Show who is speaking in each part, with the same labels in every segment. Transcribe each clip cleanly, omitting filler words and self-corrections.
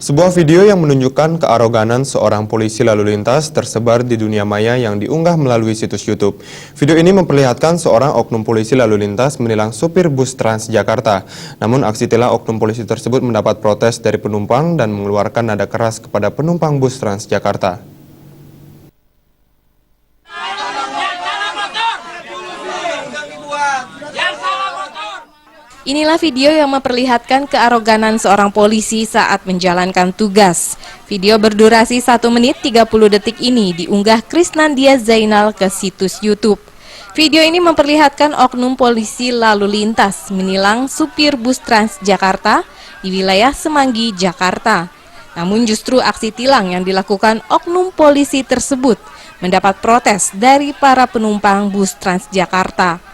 Speaker 1: Sebuah video yang menunjukkan kearoganan seorang polisi lalu lintas tersebar di dunia maya yang diunggah melalui situs YouTube. Video ini memperlihatkan seorang oknum polisi lalu lintas menilang supir bus Transjakarta. Namun aksi tilang oknum polisi tersebut mendapat protes dari penumpang dan mengeluarkan nada keras kepada penumpang bus Transjakarta.
Speaker 2: Inilah video yang memperlihatkan kearoganan seorang polisi saat menjalankan tugas. Video berdurasi 1 menit 30 detik ini diunggah Krisnandia Zainal ke situs YouTube. Video ini memperlihatkan oknum polisi lalu lintas menilang supir bus Transjakarta di wilayah Semanggi, Jakarta. Namun justru aksi tilang yang dilakukan oknum polisi tersebut mendapat protes dari para penumpang bus Transjakarta.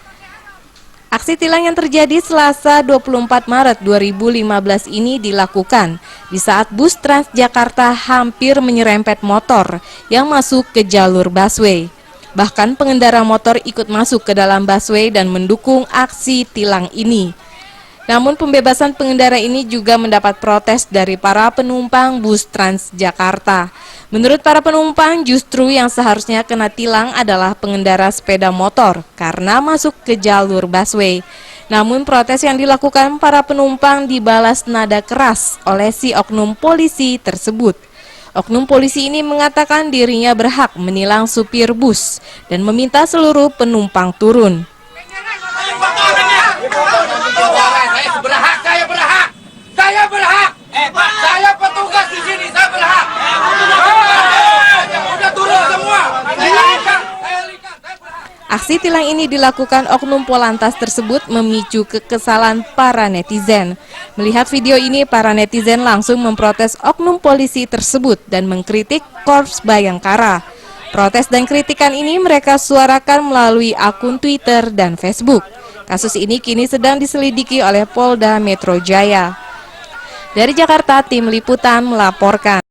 Speaker 2: Aksi tilang yang terjadi Selasa 24 Maret 2015 ini dilakukan di saat bus Transjakarta hampir menyerempet motor yang masuk ke jalur busway. Bahkan pengendara motor ikut masuk ke dalam busway dan mendukung aksi tilang ini. Namun pembebasan pengendara ini juga mendapat protes dari para penumpang bus Transjakarta. Menurut para penumpang, justru yang seharusnya kena tilang adalah pengendara sepeda motor karena masuk ke jalur busway. Namun protes yang dilakukan para penumpang dibalas nada keras oleh si oknum polisi tersebut. Oknum polisi ini mengatakan dirinya berhak menilang supir bus dan meminta seluruh penumpang turun.
Speaker 3: Saya berhak. Saya petugas di sini, saya berhak. Udah turun semua.
Speaker 2: Aksi tilang ini dilakukan oknum Polantas tersebut memicu kekesalan para netizen. Melihat video ini, para netizen langsung memprotes oknum polisi tersebut dan mengkritik Korps Bayangkara. Protes dan kritikan ini mereka suarakan melalui akun Twitter dan Facebook. Kasus ini kini sedang diselidiki oleh Polda Metro Jaya. Dari Jakarta, tim liputan melaporkan.